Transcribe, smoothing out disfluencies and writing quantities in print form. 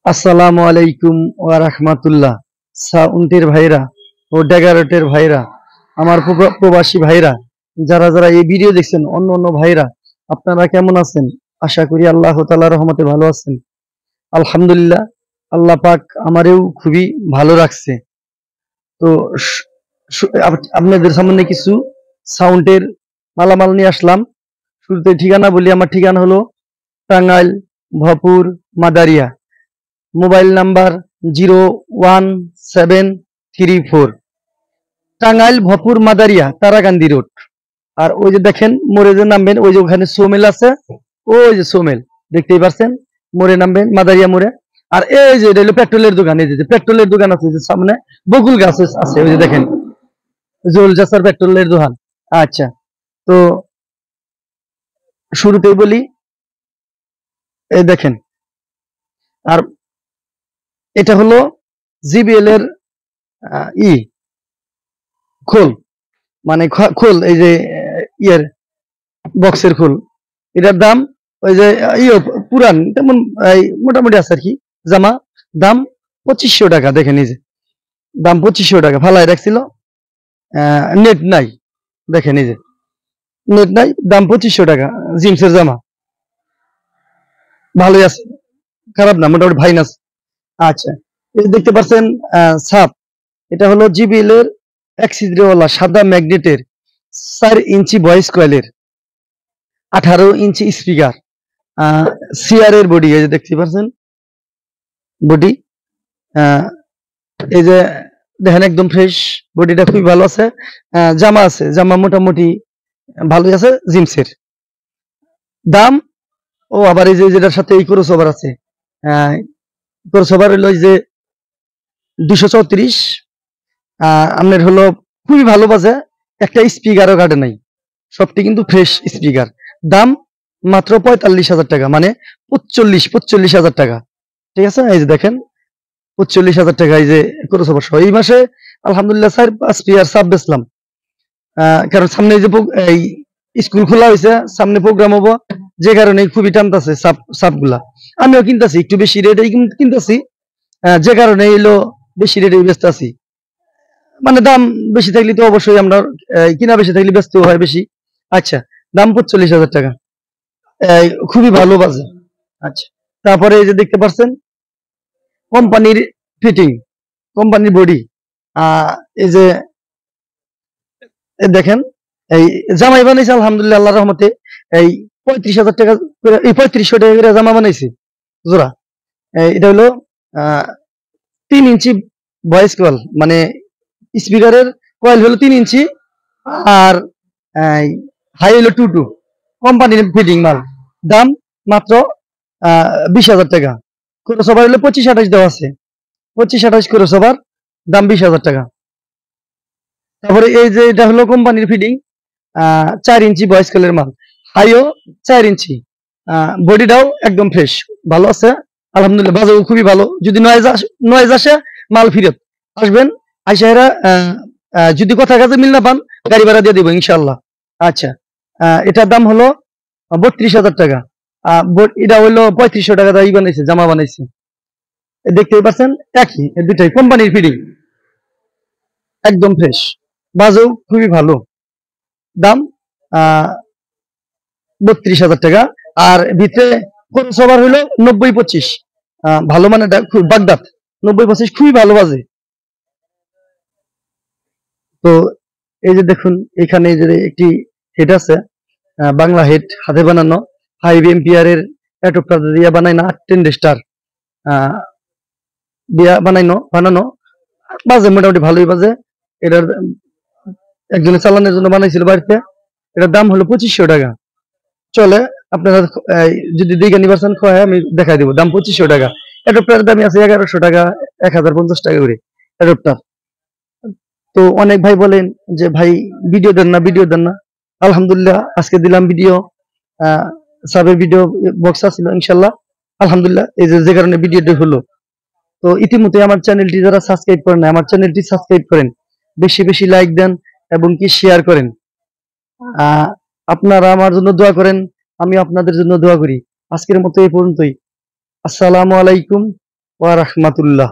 আসসালামু আলাইকুম ওয়া রাহমাতুল্লাহ। সাউন্ডের ভাইরা ও ডেগারটের ভাইরা, আমার প্রবাসী ভাইরা, যারা যারা এই ভিডিও দেখছেন, অন্য অন্য ভাইরা, আপনারা কেমন আছেন? আশা করি আল্লাহ তাআলার রহমতে ভালো আছেন। আলহামদুলিল্লাহ, আল্লাহ পাক আমারেও খুবই ভালো রাখছে। তো আপনাদের সামনে কিছু সাউন্ডের মালামাল নিয়ে আসলাম। শুরুতে ঠিকানা বলি, আমার ঠিকানা হলো Tangail Bhapur Madaria. Mobile number 01734, Tangail Bhapur Madaria Tarakandi road. আর ওই যে দেখেন মোড়ে যে নামবেন, ওই যে ওখানে সোমেল আছে, ওই যে সোমেল দেখতেই পাচ্ছেন, মোড়ে নামবেন মাদারিয়া মোড়ে। আর এই যে এটা হলো পেট্রোলের দোকান, এই যে পেট্রোলের দোকান আছে, যে সামনে বকুল গাছ আছে, ওই যে দেখেন জোল জাসার পেট্রোলের দোকান। আচ্ছা, তো শুরুতেই বলি, এই দেখেন, আর এটা হলো জিবিএল এর ই খোল, মানে খোল, এই যে ইয়ের বক্সের খোল। এটার দাম ওই যে পুরান তেমন মোটামুটি আছে আর কি। জামা দাম 2500 টাকা। দেখেন এই যে দাম 2500 টাকা, ফালাই রাখছিল, নেট নাই। দেখেন এই যে নেট নাই, দাম 2500 টাকা। জিন্সের জামা ভালোই আছে, খারাপ না, মোটামুটি ভাই না। আচ্ছা, এই দেখতে পাচ্ছেন সাপ, এটা হলো জিবিএল এর এক্সিড্রেওয়ালা সাদা ম্যাগনেটের 4 ইঞ্চি ভয়েস কয়েলের 18 ইঞ্চি স্পিকার, সিআর এর বডি, এই যে দেখতে পাচ্ছেন বডি। এই যে দেখেন একদম ফ্রেশ, বডিটা খুবই ভালো আছে। জামা আছে, জামা মোটামুটি ভালোই আছে জিন্সের। দাম, ও আবার এই যে যেটার সাথে এই ক্রস ওভার আছে, ক্রস ওভার হলো যে 234। আপনার হলো খুবই ভালো বাজে, একটা স্পিকারও কাটে নাই, সবটি কিন্তু ফ্রেশ স্পিকার। দাম মাত্র 45,000 টাকা, মানে 45,000 টাকা। ঠিক আছে, এই যে দেখেন 45,000 টাকা, এই যে ক্রস ওভার সহ। এই মাসে আলহামদুলিল্লাহ 4-5 পেয়ার সাব বেচলাম, কারণ সামনে যে এই স্কুল খোলা হয়েছে, সামনে প্রোগ্রাম হবো, যে কারণে খুবই টানতেছে সাপ গুলা। আমিও কিনতেছি একটু বেশি রেটে কিনতেছি, যে কারণে এলো বেশি রেটে ব্যস্ত আছি। মানে দাম বেশি থাকলে তো অবশ্যই আমরা কিনা বেশি থাকলে ব্যস্ত হয় বেশি। আচ্ছা, দাম 45,000 টাকা, খুবই ভালো বাজে। আচ্ছা, তারপরে এই যে দেখতে পাচ্ছেন কোম্পানির ফিটিং, কোম্পানির বডি, এই যে দেখেন, এই জামাই বানাইছে আলহামদুলিল্লাহ আল্লাহর রহমতে। এই 35,000 টাকা করে, এই 3500 টাকা করে জামা বানাইছে জোড়া। এটা হলো 3 ইঞ্চি ভয়েস কয়েল, মানে স্পিকারের কয়েল হলো 3 ইঞ্চি, আর হাই হলো 2 কোম্পানির ফিটিং মাল। দাম মাত্র 20,000 টাকা। ক্রস ওভার হলো 25-28 দেওয়া আছে, 25-28 ক্রস ওভার, দাম 20,000 টাকা। তারপরে এই যে এটা হলো কোম্পানির ফিটিং, 4 ইঞ্চি ভয়েস কলের মাল, হাইও 4 ইঞ্চি, বডিটাও একদম ফ্রেশ, ভালো আছে আলহামদুলিল্লাহ। বাজাও খুবই ভালো। যদি নয়েজ আসে, মাল ফিরত আসবেন, আইসাহেরা যদি কথা কাজে মিল না পান, গাড়ি ভাড়া দিয়ে দিব ইনশাল্লাহ। আচ্ছা, এটার দাম হলো 32,000 টাকা। এটা হলো 3500 টাকা দিয়ে বানাইছে, জামা বানাইছে। দেখতেই পাচ্ছেন একই, দুটাই কোম্পানির ফিটিং, একদম ফ্রেশ, বাজাও খুবই ভালো। দাম 32,000 টাকা। আর ভিতরে খরচ ওভার হইলো 90-25, ভালো মানে খুব বাগদাদ 90-25, খুবই ভালো বাজে। তো এই যে দেখুন, এখানে যে একটি হেড আছে, বাংলা হেড, হাতে বানানো, 5 এম্পিয়ারের অ্যাডপ্টার দিয়ে বানাইনা, 10 স্টার দিয়া বানানো বাজে, মোটামুটি ভালোই বাজে। এটার একজনের চালানোর জন্য বানাইছিল বাড়িতে। এটার দাম হলো 2500 টাকা। চলে, আপনারা যদি দেখে নিবার চান আমি দেখাই দিব। দাম 2500 টাকা। অ্যাডপ্টারের দামই আছে 1100 টাকা, 1050 টাকা করে অ্যাডপ্টার। তো অনেক ভাই বলেন যে ভাই ভিডিও দেন না, ভিডিও দেন না। আলহামদুলিল্লাহ আজকে দিলাম ভিডিও, সাবের ভিডিও বক্স আছিল ইনশাল্লাহ আলহামদুলিল্লাহ, এই যে কারণে ভিডিওটি হলো। তো ইতিমধ্যে আমার চ্যানেলটি যারা সাবস্ক্রাইব করেন না, আমার চ্যানেলটি সাবস্ক্রাইব করেন, বেশি বেশি লাইক দেন এবং কি শেয়ার করেন। আপনারা আমার জন্য দোয়া করেন, আমি আপনাদের জন্য দোয়া করি। আজকের মতো এই পর্যন্তই। আসসালামু আলাইকুম ওয়া রাহমাতুল্লাহ।